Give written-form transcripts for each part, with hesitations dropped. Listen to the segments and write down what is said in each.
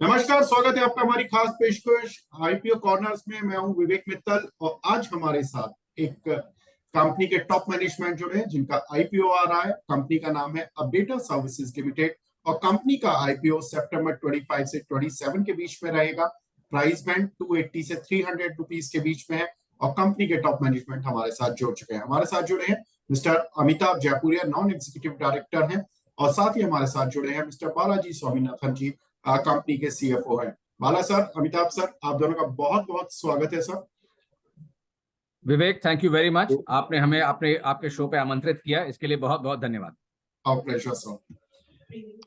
नमस्कार, स्वागत है आपका हमारी खास पेशकश आईपीओ कॉर्नर्स में। मैं हूं विवेक मित्तल और आज हमारे साथ एक कंपनी के टॉप मैनेजमेंट जुड़े हैं जिनका आईपीओ आ रहा है। कंपनी का नाम है अपडेटर सर्विसेज लिमिटेड और कंपनी का आईपीओ सितंबर 25 से 27 के बीच में रहेगा। प्राइस बैंड 280 से 300 रुपीज के बीच में है और कंपनी के टॉप मैनेजमेंट हमारे साथ जुड़ चुके हैं। हमारे साथ जुड़े हैं mister Amitabh Jaipuria, non executive director हैं, और साथ ही हमारे साथ जुड़े हैं मिस्टर बालाजी स्वामीनाथन जी, कंपनी के सीएफओ हैं। बाला सर, अमिताभ सर, आप दोनों का बहुत बहुत स्वागत है sir. Vivek, thank you very much. आपने हमें आपके शो पे आमंत्रित किया, इसके लिए बहुत बहुत धन्यवाद। Pleasure sir.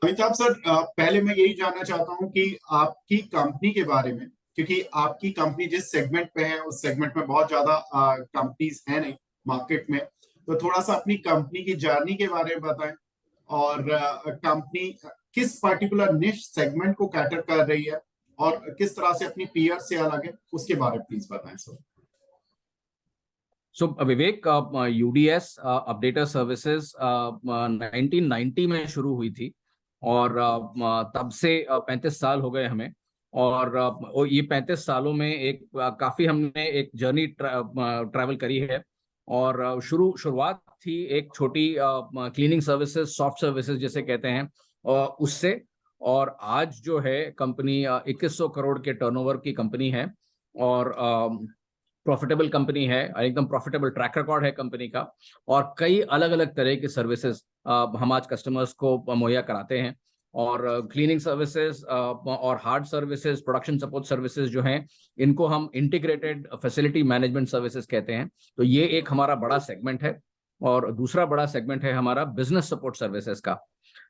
अमिताभ सर, पहले मैं यही जानना चाहता हूं कि आपकी कंपनी के बारे में, क्योंकि आपकी कंपनी जिस सेगमेंट पे है उस सेगमेंट में बहुत ज्यादा कंपनीज है नहीं मार्केट में, तो थोड़ा सा अपनी कंपनी की जर्नी के बारे में बताएं और कंपनी किस पर्टिकुलर निश सेगमेंट को कैटर कर रही है और किस तरह से अपनी पीयर से अलग है, उसके बारे में प्लीज बताएं सर। सो विवेक, यूडीएस अपडेटर सर्विसेज 1990 में शुरू हुई थी और तब से 35 साल हो गए हमें। और ये 35 सालों में काफी हमने एक जर्नी ट्रैवल करी है। और शुरुआत थी एक छोटी क्लीनिंग सर्विसेज, सॉफ्ट सर्विसेज जिसे कहते हैं, उससे। और आज जो है कंपनी 2100 करोड़ के टर्नओवर की कंपनी है और प्रॉफिटेबल कंपनी है, एकदम प्रॉफिटेबल ट्रैक रिकॉर्ड है कंपनी का। और कई अलग अलग तरह के सर्विसेज हम आज कस्टमर्स को मुहैया कराते हैं। और क्लीनिंग सर्विसेज और hard services, production support services जो हैं, इनको हम इंटीग्रेटेड फैसिलिटी मैनेजमेंट सर्विसेज कहते हैं। तो ये एक हमारा बड़ा सेगमेंट है। और दूसरा बड़ा सेगमेंट है हमारा बिजनेस सपोर्ट सर्विसेज का,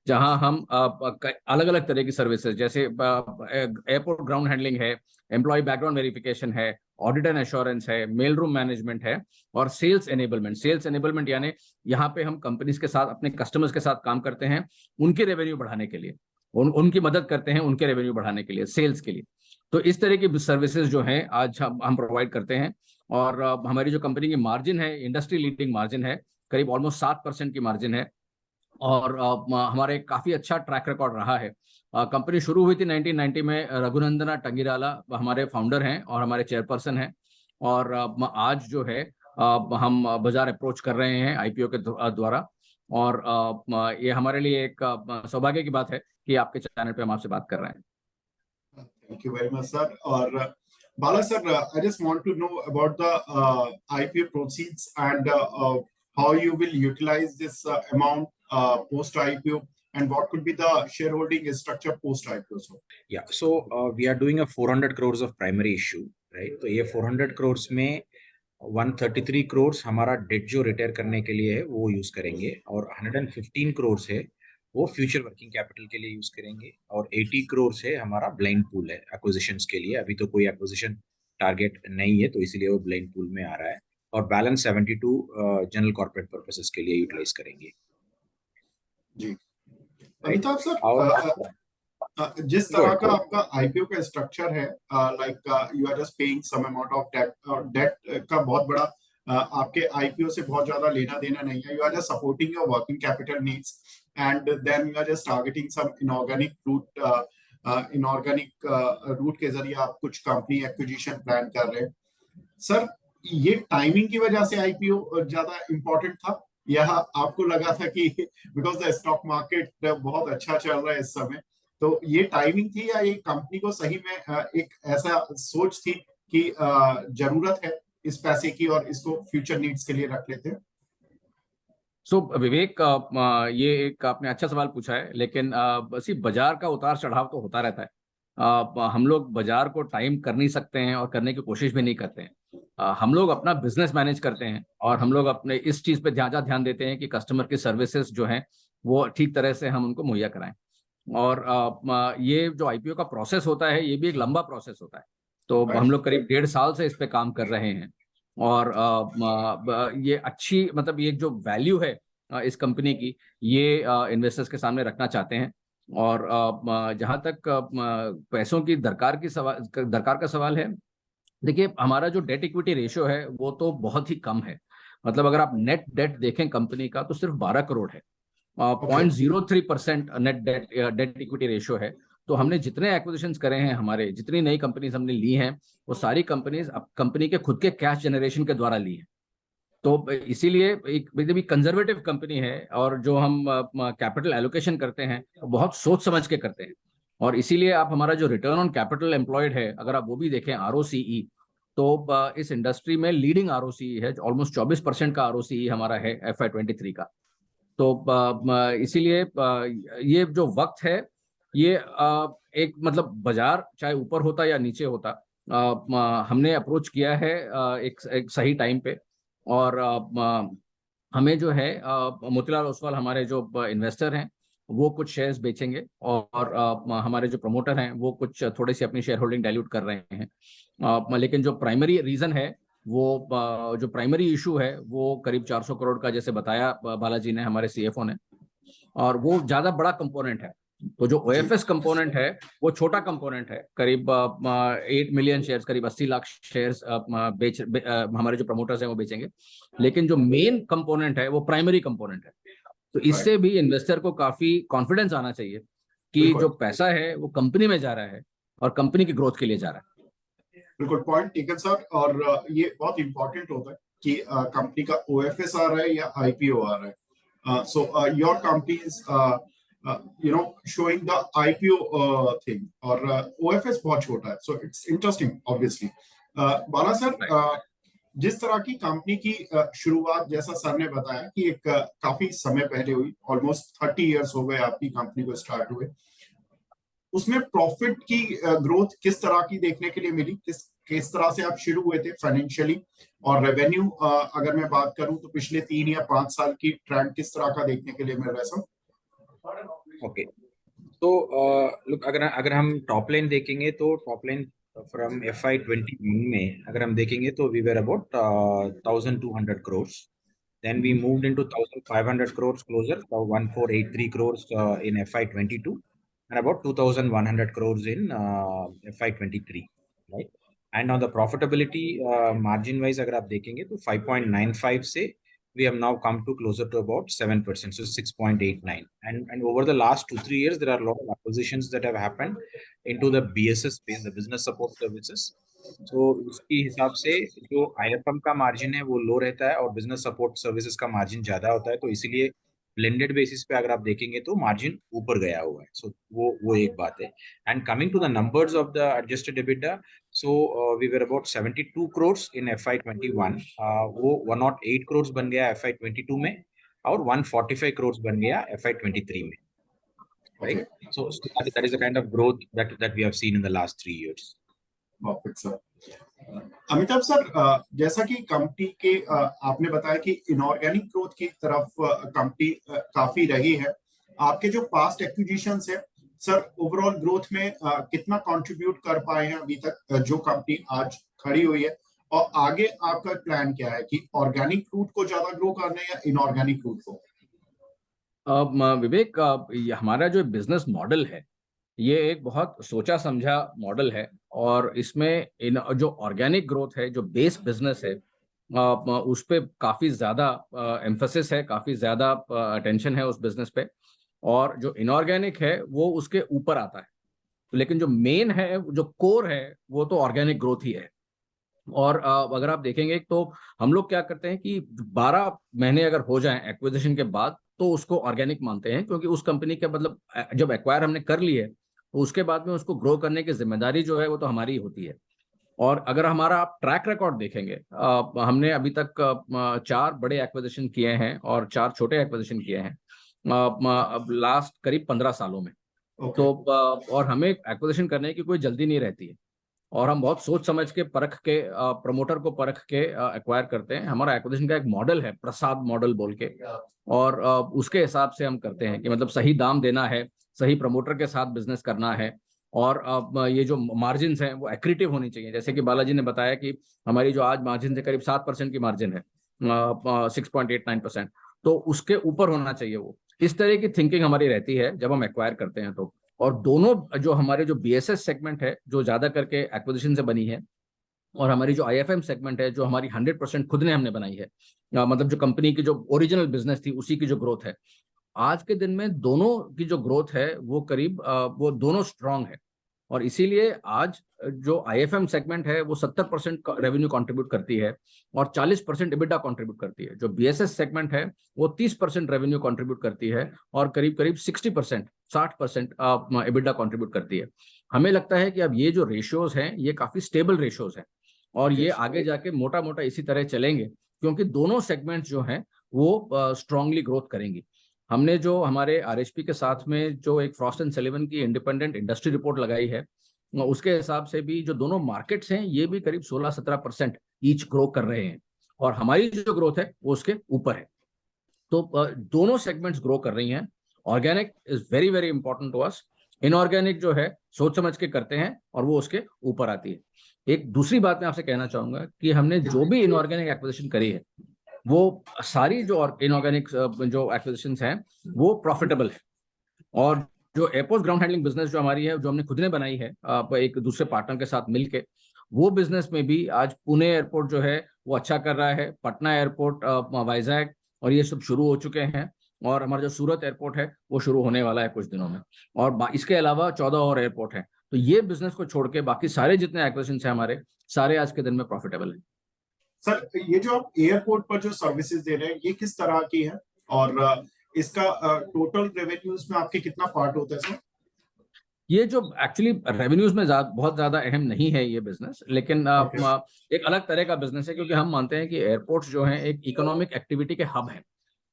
जहां हम अलग अलग तरह की सर्विसेज जैसे एयरपोर्ट ग्राउंड हैंडलिंग है, एम्प्लॉय बैकग्राउंड वेरिफिकेशन है, ऑडिट एंड एश्योरेंस है, मेल रूम मैनेजमेंट है, और सेल्स एनेबलमेंट। सेल्स एनेबलमेंट यानी यहाँ पे हम कंपनीज के साथ, अपने कस्टमर्स के साथ काम करते हैं उनके रेवेन्यू बढ़ाने के लिए, उनकी मदद करते हैं उनके रेवेन्यू बढ़ाने के लिए, सेल्स के लिए। तो इस तरह की सर्विसेज जो हैं आज हम प्रोवाइड करते हैं। और हमारी जो कंपनी की मार्जिन है, इंडस्ट्री लीडिंग मार्जिन है, करीब ऑलमोस्ट 7% की मार्जिन है। और हमारे काफी अच्छा ट्रैक रिकॉर्ड रहा है। कंपनी शुरू हुई थी 1990 में। रघुनंदना टंगिराला हमारे फाउंडर हैं और हमारे चेयरपर्सन हैं। और आज जो है हम बाजार अप्रोच कर रहे हैं आईपीओ के द्वारा। और ये हमारे लिए एक सौभाग्य की बात है कि आपके चैनल पे हम आपसे बात कर रहे हैं। Thank you very much sir. और Bala sir, I just want to know about the IPO proceeds and how you will utilize this amount post IPO, and what could be the shareholding structure post IPO? So we are doing a 400 crores of primary issue, right? तो ये 400 crores में 133 crores हमारा date जो retire करने के लिए है वो यूज करेंगे, और 115 crores है वो फ्यूचर वर्किंग कैपिटल के लिए यूज करेंगे, और 80 crores है हमारा ब्लाइंड पूल है एक्विजिशंस के लिए। अभी तो कोई एक्विजिशन टारगेट नहीं है तो इसीलिए वो ब्लाइंड पूल में आ रहा है। और बैलेंस 72 जनरल कॉर्पोरेट पर्पसेस के लिए यूटिलाइज करेंगे। जी अमिताभ सर, जिस तरह का आपका आईपीओ का स्ट्रक्चर है, like you are just paying some amount of debt, और डेट का बहुत बड़ा आपके आईपीओ से बहुत ज्यादा लेना देना नहीं है। You are just supporting your working capital needs and then you are just targeting some inorganic route के जरिए आप कुछ कंपनी एक्विजिशन प्लान कर रहे हैं। सर, ये टाइमिंग की वजह से आईपीओ ज्यादा इंपॉर्टेंट था, या आपको लगा था कि बिकॉज द स्टॉक मार्केट बहुत अच्छा चल रहा है इस समय, तो ये टाइमिंग थी, या ये कंपनी को सही में एक ऐसा सोच थी कि जरूरत है इस पैसे की और इसको फ्यूचर नीड्स के लिए रख लेते हैं? विवेक, ये एक आपने अच्छा सवाल पूछा है, लेकिन बस बाजार का उतार चढ़ाव तो होता रहता है। हम लोग बाजार को टाइम कर नहीं सकते हैं और करने की कोशिश भी नहीं करते हैं। हम लोग अपना बिजनेस मैनेज करते हैं और हम लोग अपने इस चीज पे ध्यान देते हैं कि कस्टमर की सर्विसेज जो हैं वो ठीक तरह से हम उनको मुहैया कराएं। और ये जो आईपीओ का प्रोसेस होता है ये भी एक लंबा प्रोसेस होता है। तो हम लोग करीब 1.5 साल से इस पे काम कर रहे हैं। और ये अच्छी, मतलब ये जो वैल्यू है इस कंपनी की, ये इन्वेस्टर्स के सामने रखना चाहते हैं। और जहां तक पैसों की दरकार का सवाल है, देखिए हमारा जो डेट इक्विटी रेशियो है वो तो बहुत ही कम है। मतलब अगर आप नेट डेट देखें कंपनी का तो सिर्फ 12 करोड़ है। 0.03% नेट डेट इक्विटी रेशियो है। तो हमने जितने एक्विजिशंस करे हैं, हमारे जितनी नई कंपनीज हमने ली हैं, वो सारी कंपनीज कंपनी के खुद के कैश जनरेशन के द्वारा ली है। तो इसीलिए एक भी कंजर्वेटिव कंपनी है, और जो हम कैपिटल एलोकेशन करते हैं बहुत सोच समझ के करते हैं। और इसीलिए आप हमारा जो रिटर्न ऑन कैपिटल एम्प्लॉयड है, अगर आप वो भी देखें, ROCE, तो इस इंडस्ट्री में लीडिंग ROCE है, ऑलमोस्ट 24% का ROCE हमारा है FY23 का। तो इसीलिए ये जो वक्त है, ये एक मतलब बाजार चाहे ऊपर होता या नीचे होता, हमने अप्रोच किया है एक सही टाइम पे। और हमें जो है मोतीलाल ओसवाल हमारे जो इन्वेस्टर हैं, वो कुछ शेयर्स बेचेंगे, और हमारे जो प्रमोटर हैं वो कुछ थोड़ी सी अपनी शेयर होल्डिंग डाइल्यूट कर रहे हैं। लेकिन जो प्राइमरी रीजन है, वो जो प्राइमरी इशू है, वो करीब 400 करोड़ का, जैसे बताया बालाजी ने, हमारे CFO ने, और वो ज्यादा बड़ा कंपोनेंट है। तो जो OFS कंपोनेंट है वो छोटा कंपोनेंट है, करीब 8 मिलियन शेयर्स, करीब 80 लाख शेयर्स हमारे जो प्रमोटर्स हैं वो बेचेंगे। लेकिन जो मेन कंपोनेंट है वो प्राइमरी कंपोनेंट है। तो इससे भी इन्वेस्टर को काफी कॉन्फिडेंस आना चाहिए कि जो पैसा है वो कंपनी में जा रहा है और कंपनी की ग्रोथ के लिए जा रहा है। बिल्कुल पॉइंट टेकन सर। और ये बहुत इंपॉर्टेंट होता है कि कंपनी का OFS आ रहा है या IPO आ रहा है। So your company is showing the IPO thing, और OFS बहुत छोटा है, so it's interesting obviously. Bala sir, जिस तरह की कंपनी की शुरुआत, जैसा सर ने बताया कि एक काफी समय पहले हुई, ऑलमोस्ट 30 इयर्स हो गए आपकी कंपनी को स्टार्ट हुए, उसमें प्रॉफिट की ग्रोथ किस तरह की देखने के लिए मिली, किस तरह से आप शुरू हुए थे फाइनेंशियली, और रेवेन्यू अगर मैं बात करूं तो पिछले 3 या 5 साल की ट्रेंड किस तरह का देखने के लिए मिल रहा है सर? ओके, तो लुक, अगर हम टॉप लाइन देखेंगे तो टॉप लाइन फ्रॉम FY21 में अगर हम देखेंगे तो we were about 1200 crores. Then we moved into 1500 crores closer, so 1483 crores in FY22, and about 2100 crores in FY23, right? And on the profitability margin wise अगर आप देखेंगे तो 5.95 से we have now come to closer to about 7%, so 6.89. And over the last 2-3 years, there are a lot of acquisitions that have happened into the BSS space, the business support services. तो उसके हिसाब से जो IFM का margin है वो लो रहता है और बिजनेस सपोर्ट सर्विसेज का मार्जिन ज्यादा होता है, तो इसीलिए ब्लेंडेड बेसिस पे अगर आप देखेंगे तो मार्जिन ऊपर गया हुआ है। सो वो एक बात है। And coming to the numbers of the adjusted EBITDA, so we were about 72 crores in FY21, वो 108 crores बन गया FY22 में, और 145 crores बन गया FY23 में, right? So that is the kind of growth that we have seen in the last 3 years. Perfect sir. Amitabh sir, जैसा कि कंपनी के आपने बताया कि इनऑर्गेनिक ग्रोथ की तरफ कंपनी काफी रही है, आपके जो पास्ट एक्विजिशंस है सर, ओवरऑल ग्रोथ में कितना कंट्रीब्यूट कर पाए हैं अभी तक जो कंपनी आज खड़ी हुई है, और आगे आपका प्लान क्या है कि ऑर्गेनिक रूट को ज्यादा ग्रो करना है या इनऑर्गेनिक रूट को? विवेक, हमारा जो बिजनेस मॉडल है ये एक बहुत सोचा समझा मॉडल है, और इसमें जो ऑर्गेनिक ग्रोथ है, जो बेस बिजनेस है, उस पे काफी ज्यादा एम्फेसिस है, काफी ज्यादा अटेंशन है उस बिजनेस पे, और जो इनऑर्गेनिक है वो उसके ऊपर आता है। लेकिन जो मेन है, जो कोर है, वो तो ऑर्गेनिक ग्रोथ ही है। और अगर आप देखेंगे तो हम लोग क्या करते हैं कि 12 महीने अगर हो जाएं एक्विजिशन के बाद, तो उसको ऑर्गेनिक मानते हैं, क्योंकि उस कंपनी के मतलब जब एक्वायर हमने कर ली है तो उसके बाद में उसको ग्रो करने की जिम्मेदारी जो है वो तो हमारी होती है। और अगर हमारा आप ट्रैक रिकॉर्ड देखेंगे, हमने अभी तक 4 बड़े एक्विजिशन किए हैं और 4 छोटे एक्विजिशन किए हैं लास्ट करीब 15 सालों में। तो और हमें एक्विजिशन करने की कोई जल्दी नहीं रहती है, और हम बहुत सोच समझ के परख के प्रमोटर को परख के एक्वायर करते हैं। हमारा एक्विजिशन का एक मॉडल है, प्रसाद मॉडल बोल के, और उसके हिसाब से हम करते हैं कि मतलब सही दाम देना है, सही प्रमोटर के साथ बिजनेस करना है, और ये जो मार्जिन हैं वो एक्रीटिव होनी चाहिए। जैसे कि बालाजी ने बताया कि हमारी जो आज मार्जिन है करीब 7% की मार्जिन है, 6.89%, तो उसके ऊपर होना चाहिए वो। इस तरह की थिंकिंग हमारी रहती है जब हम एक्वायर करते हैं तो। और दोनों जो हमारे जो BSS सेगमेंट है जो ज्यादा करके एक्विजिशन से बनी है, और हमारी जो IFM सेगमेंट है जो हमारी 100% खुद ने हमने बनाई है, मतलब जो कंपनी की जो ओरिजिनल बिजनेस थी उसी की जो ग्रोथ है, आज के दिन में दोनों की जो ग्रोथ है वो करीब वो दोनों स्ट्रांग है। और इसीलिए आज जो आईएफएम सेगमेंट है वो 70% रेवेन्यू कंट्रीब्यूट करती है और 40% EBITDA कंट्रीब्यूट करती है। जो बीएसएस सेगमेंट है वो 30% रेवेन्यू कंट्रीब्यूट करती है और करीब करीब 60% EBITDA कंट्रीब्यूट करती है। हमें लगता है कि अब ये जो रेशियोज हैं ये काफी स्टेबल रेशियोज हैं और ये आगे जाके मोटा मोटा इसी तरह चलेंगे, क्योंकि दोनों सेगमेंट्स जो हैं वो स्ट्रांगली ग्रोथ करेंगी। हमने जो हमारे आरएचपी के साथ में जो एक फ्रॉस्ट एंड सलिवन की इंडिपेंडेंट इंडस्ट्री रिपोर्ट लगाई है, उसके हिसाब से भी जो दोनों मार्केट्स हैं ये भी करीब 16-17% ईच ग्रो कर रहे हैं और हमारी जो ग्रोथ है वो उसके ऊपर है। तो दोनों सेगमेंट्स ग्रो कर रही हैं। Organic is very very important to us. Inorganic जो है सोच समझ के करते हैं और वो उसके ऊपर आती है। एक दूसरी बात मैं आपसे कहना चाहूंगा कि हमने जो भी इनऑर्गेनिक एक्विजिशन करी है वो सारी जो इनऑर्गेनिक जो एक्विजिशंस हैं वो प्रॉफिटेबल है। और जो एयरपोर्ट ग्राउंड हैंडलिंग बिजनेस जो हमारी है, जो हमने खुद ने बनाई है एक दूसरे पार्टनर के साथ मिलके, वो बिजनेस में भी आज पुणे एयरपोर्ट जो है वो अच्छा कर रहा है, पटना एयरपोर्ट, वाइजैक और ये सब शुरू हो चुके हैं और हमारा जो सूरत एयरपोर्ट है वो शुरू होने वाला है कुछ दिनों में। और इसके अलावा 14 और एयरपोर्ट हैं। तो ये बिजनेस को छोड़ के बाकी सारे जितने एक्विजिशन हैं हमारे, सारे आज के दिन में प्रॉफिटेबल है। सर, ये जो आप एयरपोर्ट पर जो सर्विसेज दे रहे हैं ये किस तरह की है और इसका टोटल रेवेन्यूज में आपके कितना पार्ट होता है सर? ये जो एक्चुअली रेवेन्यूज में बहुत ज्यादा अहम नहीं है ये बिजनेस, लेकिन एक अलग तरह का बिजनेस है, क्योंकि हम मानते हैं कि एयरपोर्ट्स जो हैं एक इकोनॉमिक एक्टिविटी के हब हैं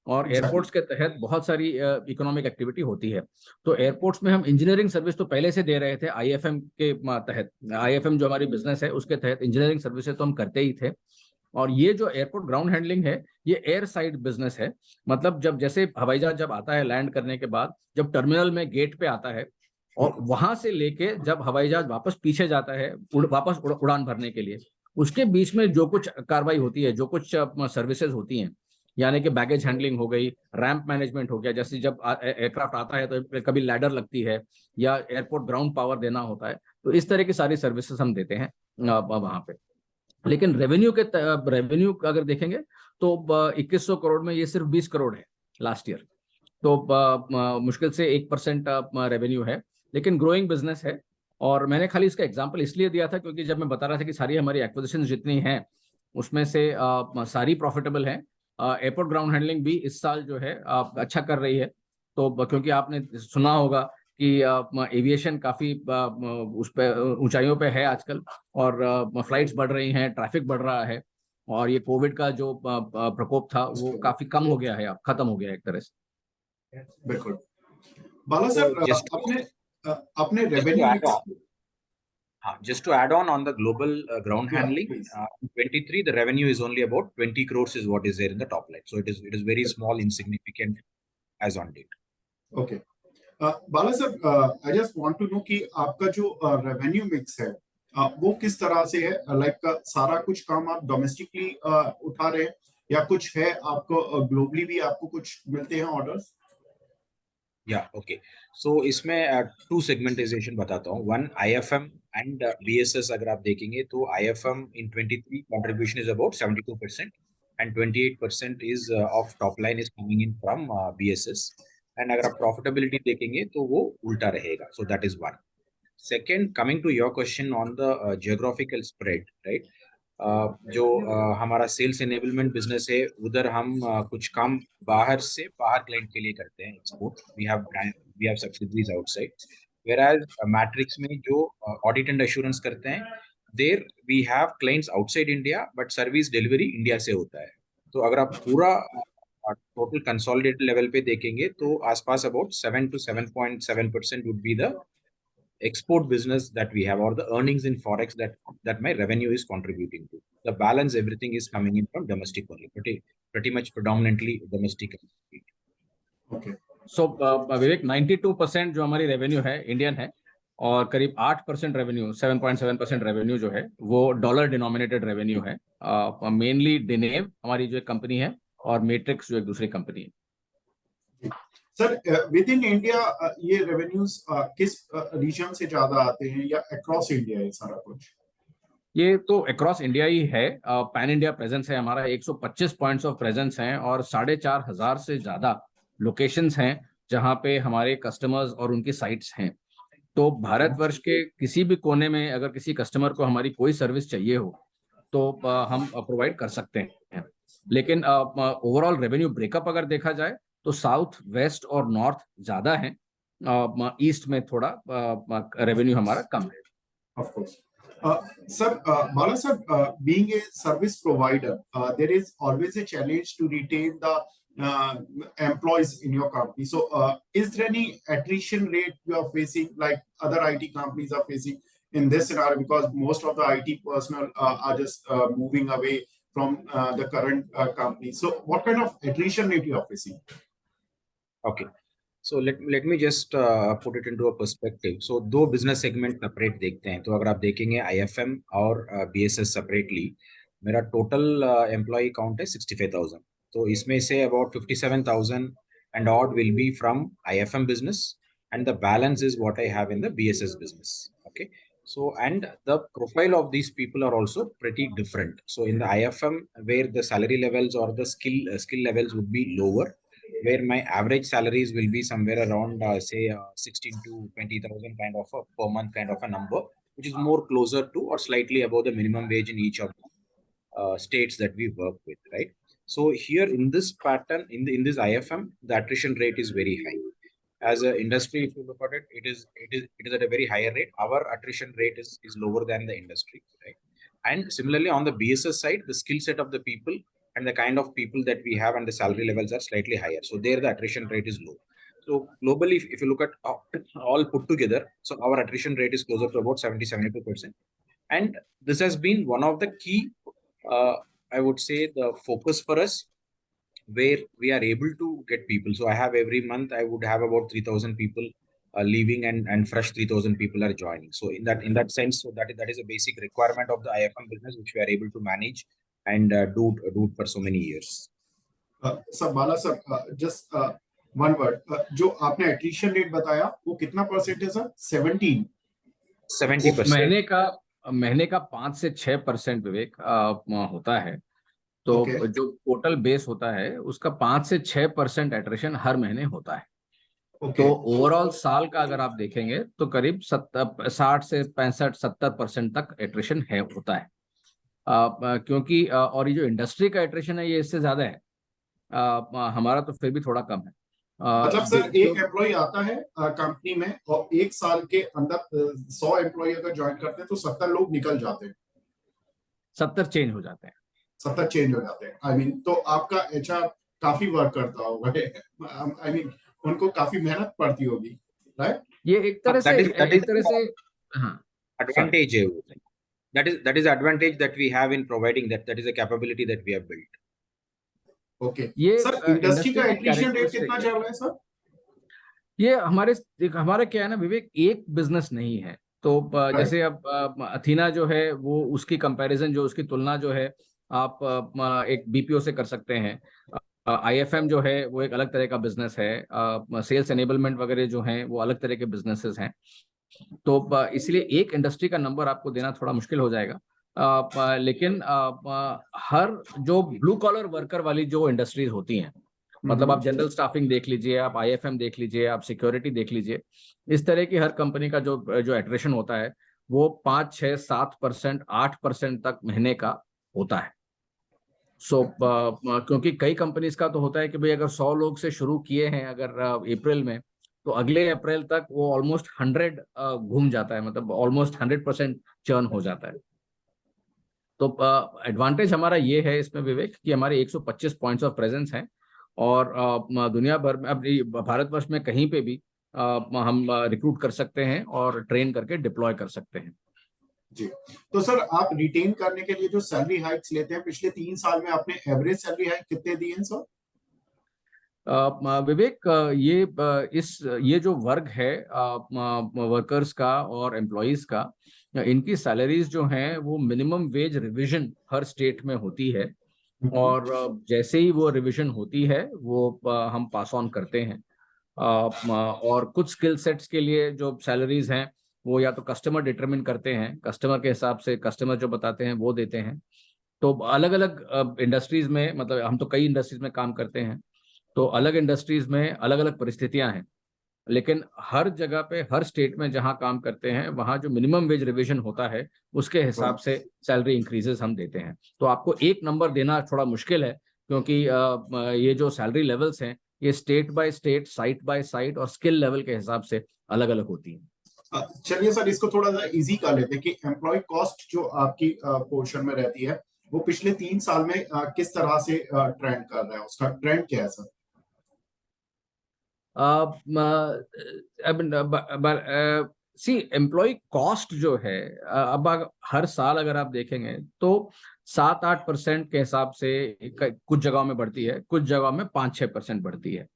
और एयरपोर्ट्स के तहत बहुत सारी इकोनॉमिक एक्टिविटी होती है। तो एयरपोर्ट्स में हम इंजीनियरिंग सर्विस तो पहले से दे रहे थे आईएफएम के तहत। आईएफएम जो हमारी बिजनेस है उसके तहत इंजीनियरिंग सर्विसेज तो हम करते ही थे। और ये जो एयरपोर्ट ग्राउंड हैंडलिंग है ये एयर साइड बिजनेस है। मतलब जब जैसे हवाई जहाज जब आता है लैंड करने के बाद, जब टर्मिनल में गेट पे आता है और वहां से लेके जब हवाई जहाज वापस पीछे जाता है वापस उड़ान भरने के लिए, उसके बीच में जो कुछ कार्रवाई होती है, जो कुछ सर्विसेज होती हैं, यानी कि बैगेज हैंडलिंग हो गई, रैंप मैनेजमेंट हो गया, जैसे जब एयरक्राफ्ट आता है तो कभी लैडर लगती है या एयरपोर्ट ग्राउंड पावर देना होता है, तो इस तरह की सारी सर्विसेज हम देते हैं वहां पे। लेकिन रेवेन्यू अगर देखेंगे तो 2100 करोड़ में ये सिर्फ 20 करोड़ है लास्ट ईयर। तो मुश्किल से 1% रेवेन्यू है, लेकिन ग्रोइंग बिजनेस है। और मैंने खाली इसका एग्जांपल इसलिए दिया था क्योंकि जब मैं बता रहा था कि सारी हमारी एक्विजिशन जितनी हैं उसमें से सारी प्रॉफिटेबल हैं। एयरपोर्ट ग्राउंड हैंडलिंग भी इस साल जो है अच्छा कर रही है। तो क्योंकि आपने सुना होगा कि एविएशन काफी उस पे ऊंचाइयों पे है आजकल और फ्लाइट्स बढ़ रही हैं, ट्रैफिक बढ़ रहा है और ये कोविड का जो प्रकोप था वो काफी कम हो गया है, अब खत्म हो गया है एक तरह से। बिल्कुल। बाला सर, अपने revenue just to add on the global ground handling, in 23 the revenue is only about 20 crores is what is there in the top line, so it is very small, insignificant as on date. Okay. Bala sir, I just want to know कि आपका जो revenue mix है वो किस तरह से है? Like सारा कुछ काम आप डोमेस्टिकली उठा रहे हैं या कुछ है आपको ग्लोबली भी आपको कुछ मिलते हैं ऑर्डर्स? ओके, सो इसमें टू सेगमेंटाइजेशन बताता हूँ। One IFM and BSS. अगर आप देखेंगे तो IFM in 23 contribution is about 72% and 28% is of top line is coming in from BSS. And अगर आप प्रॉफिटेबिलिटी देखेंगे तो वो उल्टा रहेगा। So that is one. Second, coming to your question on the geographical spread, right. जो हमारा sales enablement business है उधर हम कुछ काम बाहर क्लाइंट के लिए करते हैं, export. We have subsidies outside. Whereas matrix में जो ऑडिट एंड एश्योरेंस करते हैं, there we have clients outside India but service delivery India से होता है। तो अगर आप पूरा टोटल कंसोलिडेटेड लेवल पे देखेंगे तो आसपास about 7 to 7.7% would be the export business that we have, or the earnings in forex that my revenue is contributing to. The balance, everything is coming in from domestic only, pretty much predominantly domestic. Okay. So विवेक, 92% जो हमारी revenue है Indian है और करीब 8% revenue, 7.7% revenue जो है वो dollar denominated revenue है। मेनली डिनेव हमारी जो एक कंपनी है और मैट्रिक्स जो एक दूसरी कंपनी है। सर, विद इन इंडिया ये रेवेन्यूज किस रीजन से ज्यादा आते हैं या अक्रॉस इंडिया है सारा कुछ? ये तो अक्रॉस इंडिया ही है। पैन इंडिया प्रेजेंस है हमारा, 125 पॉइंट्स ऑफ प्रेजेंस हैं और 4500 से ज्यादा लोकेशंस हैं जहाँ पे हमारे कस्टमर्स और उनकी साइट्स हैं। तो भारतवर्ष के किसी भी कोने में अगर किसी कस्टमर को हमारी कोई सर्विस चाहिए हो तो हम प्रोवाइड कर सकते हैं। लेकिन ओवरऑल रेवेन्यू ब्रेकअप अगर देखा जाए तो साउथ, वेस्ट और नॉर्थ ज्यादा है, ईस्ट में थोड़ा रेवेन्यू हमारा कम है। Of course. Sir, Bala sir, being a service provider, there is always a challenge to retain the employees in your company. So, is there any attrition rate you are facing, like other IT companies are facing in this scenario? Because most of the IT personnel are just moving away from the current company. So, what kind of attrition rate you are facing? Okay. So let me just put it into a perspective. So दो business segment separate देखते हैं। तो अगर आप देखेंगे IFM और BSS separately, मेरा total employee count है 65,000। तो इसमें से about 57,000 and odd will be from IFM business, and the balance is what I have in the BSS business. Okay. So and the profile of these people are also pretty different. So in the IFM, where the salary levels or the skill levels would be lower, where my average salaries will be somewhere around say 16 to 20,000 kind of a per month kind of a number, which is more closer to or slightly above the minimum wage in each of the states that we work with, right? So here in this pattern, in this IFM, the attrition rate is very high. As an industry, if you look at it, it is at a very higher rate. Our attrition rate is lower than the industry, right? And similarly on the BSS side, the skill set of the people and the kind of people that we have and the salary levels are slightly higher. So there the attrition rate is low. So globally, if you look at all put together, so our attrition rate is closer to about 70-72%. And this has been one of the key, I would say, the focus for us, where we are able to get people. So I have every month, I would have about 3,000 people leaving and fresh 3,000 people are joining. So in that sense, so that is a basic requirement of the IFM business, which we are able to manage and do it for so many years. Sir, Bala sir, just one word. जो आपने attrition rate बताया, वो कितना percent है sir? 70%. महीने का 5 से 6% विवेक होता है। तो जो टोटल बेस होता है उसका 5 से 6% एट्रिशन हर महीने होता है। तो ओवरऑल साल का अगर आप देखेंगे तो करीब 60 से 65-70% तक एट्रिशन है होता है, क्योंकि और ये जो इंडस्ट्री का एट्रिशन है ये इससे ज्यादा है, हमारा तो फिर भी थोड़ा कम है। मतलब सर एक एम्प्लॉय आता है कंपनी में और एक साल के अंदर 100 एम्प्लॉय अगर ज्वाइन करते हैं तो 70 लोग निकल जाते हैं, 70 चेंज हो जाते हैं, 70 चेंज हो जाते हैं। आई मीन तो आपका एचआर काफी वर्क करता होगा, आई मीन उनको काफी मेहनत पड़ती होगी, राइट? ये एक तरह से हाँ advantage है वो। that is advantage that we have in providing that is a capability that we have built. Okay sir, industry का एट्रिशन रेट कितना चल रहा है सर? ये हमारे क्या है ना विवेक, एक बिजनेस नहीं है। तो जैसे अब अथीना जो है वो उसकी कंपैरिजन जो उसकी तुलना जो है आप एक बीपीओ से कर सकते हैं। आईएफएम जो है वो एक अलग तरह का बिजनेस है, सेल्स एनेबलमेंट वगैरह जो हैं वो अलग तरह के बिजनेसेस हैं। तो इसलिए एक इंडस्ट्री का नंबर आपको देना थोड़ा मुश्किल हो जाएगा। लेकिन हर जो ब्लू कॉलर वर्कर वाली जो इंडस्ट्रीज होती हैं, मतलब आप जनरल स्टाफिंग देख लीजिए, आप आईएफएम देख लीजिए, आप सिक्योरिटी देख लीजिए, इस तरह की हर कंपनी का जो एट्रिशन होता है वो 5, 6, 7%, 8% तक महीने का होता है। सो क्योंकि कई कंपनीज का तो होता है कि भाई अगर 100 लोग से शुरू किए हैं अगर अप्रैल में, तो अगले अप्रैल तक वो ऑलमोस्ट 100 घूम जाता है, मतलब ऑलमोस्ट 100% चर्न हो जाता है। तो एडवांटेज हमारा ये है इसमें विवेक कि हमारे 125 पॉइंट्स ऑफ प्रेजेंस हैं और दुनिया भर में, अपनी भारतवर्ष में कहीं पे भी हम रिक्रूट कर सकते हैं और ट्रेन करके डिप्लॉय कर सकते हैं। जी, तो सर आप रिटेन करने के लिए जो सैलरी हाइक्स लेते हैं, पिछले 3 साल में आपने एवरेज सैलरी हाइक कितने दिए हैं सर? विवेक, ये जो वर्ग है वर्कर्स का और एम्प्लॉइज का, इनकी सैलरीज जो हैं वो मिनिमम वेज रिवीजन हर स्टेट में होती है और जैसे ही वो रिवीजन होती है वो हम पास ऑन करते हैं। और कुछ स्किल सेट्स के लिए जो सैलरीज हैं वो या तो कस्टमर डिटरमिन करते हैं, कस्टमर के हिसाब से कस्टमर जो बताते हैं वो देते हैं। तो अलग अलग इंडस्ट्रीज में, मतलब हम तो कई इंडस्ट्रीज में काम करते हैं, तो अलग इंडस्ट्रीज में अलग अलग परिस्थितियां हैं, लेकिन हर जगह पे हर स्टेट में जहां काम करते हैं वहां जो मिनिमम वेज रिवीजन होता है उसके हिसाब से सैलरी इंक्रीजेस हम देते हैं। तो आपको एक नंबर देना थोड़ा मुश्किल है, क्योंकि ये जो सैलरी लेवल्स हैं ये state by state, site bye site और स्किल लेवल के हिसाब से अलग अलग होती हैं। चलिए सर, इसको थोड़ा सा इजी कर लेते हैं कि एम्प्लॉय कॉस्ट जो आपकी पोर्शन में रहती है वो पिछले 3 साल में किस तरह से ट्रेंड कर रहा है, उसका ट्रेंड क्या है सर? सी एम्प्लॉय कॉस्ट जो है, हर साल अगर आप देखेंगे तो 7-8% के हिसाब से कुछ जगहों में बढ़ती है, कुछ जगहों में 5-6% बढ़ती है।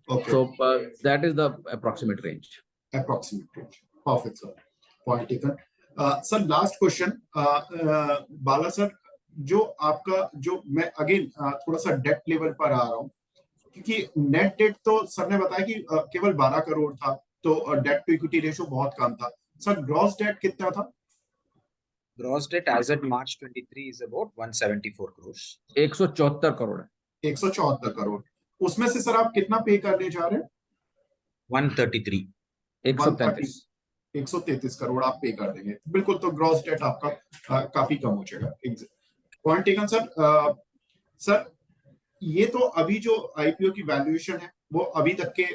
सो that is the approximate range. Perfect sir, point taken. Sir last question, Bala sir, जो आपका जो मैं अगेन थोड़ा सा डेट लेवल पर आ रहा हूँ, क्योंकि नेट डेट तो सर ने बताया कि केवल 12 करोड़ था, तो डेट टू इक्विटी रेशो बहुत कम था। सर ग्रॉस डेट कितना था? Gross debt as at March 23 is about 174 crores. 174 crore है। 174 करोड़। उसमें से सर आप कितना पे करने जा रहे हैं? 133. 133 133 करोड़ आप पे कर देंगे, बिल्कुल। तो ग्रॉस डेट आपका काफी कम हो जाएगा। Point taken sir. सर ये तो अभी जो आईपीओ की वैल्यूएशन है वो अभी तक के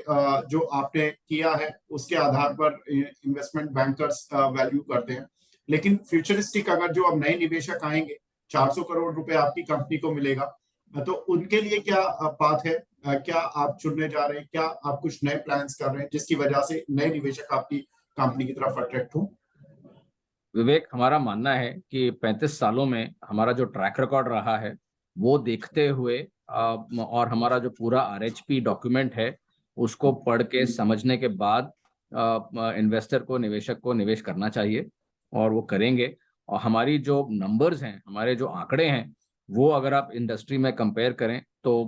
जो आपने किया है उसके आधार पर इन्वेस्टमेंट बैंकर्स वैल्यू करते हैं, लेकिन फ्यूचरिस्टिक अगर जो अब नए निवेशक आएंगे, 400 करोड़ रुपए आपकी कंपनी को मिलेगा, तो उनके लिए क्या पाथ है, क्या आप चुनने जा रहे हैं, क्या आप कुछ नए प्लान्स कर रहे हैं जिसकी वजह से नए निवेशक आपकी कंपनी की तरफ अट्रैक्ट हो? विवेक, हमारा मानना है कि 35 सालों में हमारा जो ट्रैक रिकॉर्ड रहा है वो देखते हुए और हमारा जो पूरा आरएचपी डॉक्यूमेंट है उसको पढ़ के समझने के बाद इन्वेस्टर को, निवेशक को निवेश करना चाहिए, और वो करेंगे। और हमारी जो नंबर्स हैं, हमारे जो आंकड़े हैं, वो अगर आप इंडस्ट्री में कंपेयर करें तो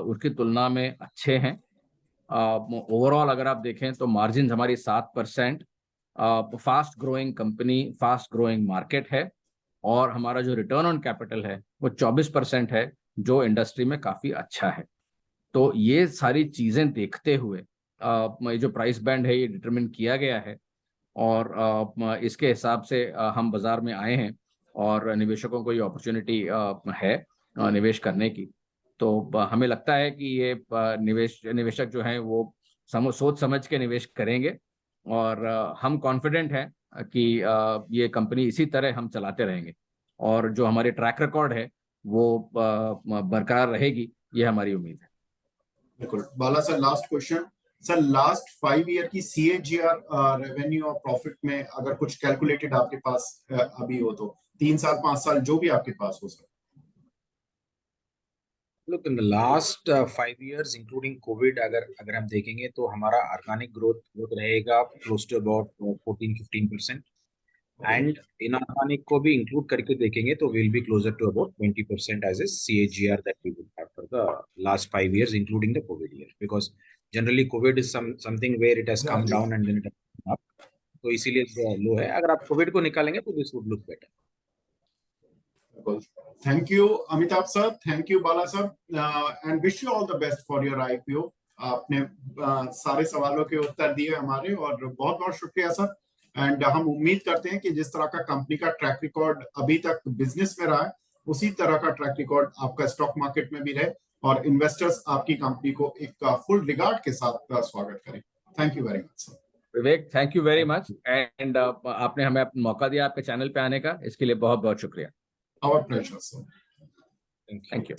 उसकी तुलना में अच्छे हैं। ओवरऑल अगर आप देखें तो मार्जिन हमारी 7%, fast growing company, fast growing market है, और हमारा जो रिटर्न ऑन कैपिटल है वो 24% है, जो इंडस्ट्री में काफी अच्छा है। तो ये सारी चीजें देखते हुए जो प्राइस बैंड है ये डिटरमिन किया गया है, और इसके हिसाब से हम बाजार में आए हैं, और निवेशकों को ये अपॉर्चुनिटी है निवेश करने की। तो हमें लगता है कि ये निवेशक जो हैं वो सोच समझ के निवेश करेंगे, और हम कॉन्फिडेंट हैं कि ये कंपनी इसी तरह हम चलाते रहेंगे, और जो हमारे ट्रैक रिकॉर्ड है वो बरकरार रहेगी, ये हमारी उम्मीद है। बिल्कुल। Bala sir, last question sir, last 5 year की सीएजीआर रेवेन्यू और प्रॉफिट में अगर कुछ कैलकुलेटेड आपके पास अभी हो तो 3 साल 5 साल जो भी आपके पास हो sir. Look, in the last 5 years, including COVID, अगर हम देखेंगे तो हमारा ऑर्गेनिक ग्रोथ रहेगा close to about 14-15%, and inorganic को भी include करके देखेंगे तो we'll be closer to about 20% as a CAGR that we will have for the last 5 years, including the COVID year, because generally COVID is something where it has come down and then it has come up, तो इसीलिए लो है। अगर आप COVID को निकालेंगे तो this would look better. Thank you Amitabh sir, thank you Bala sir, and wish you all the best for your IPO. आपने सारे सवालों के उत्तर दिए हमारे, और बहुत बहुत शुक्रिया सर। एंड हम उम्मीद करते हैं कि जिस तरह का कंपनी का ट्रैक रिकॉर्ड अभी तक बिजनेस में रहा है उसी तरह का ट्रैक रिकॉर्ड आपका स्टॉक मार्केट में भी रहे, और इन्वेस्टर्स आपकी कंपनी को एक फुल रिगार्ड के साथ स्वागत करें। Thank you very much sir. Vivek, thank you very much, and आपने हमें मौका दिया आपके चैनल पे आने का, इसके लिए बहुत बहुत शुक्रिया। Our pleasure, sir. Thank you.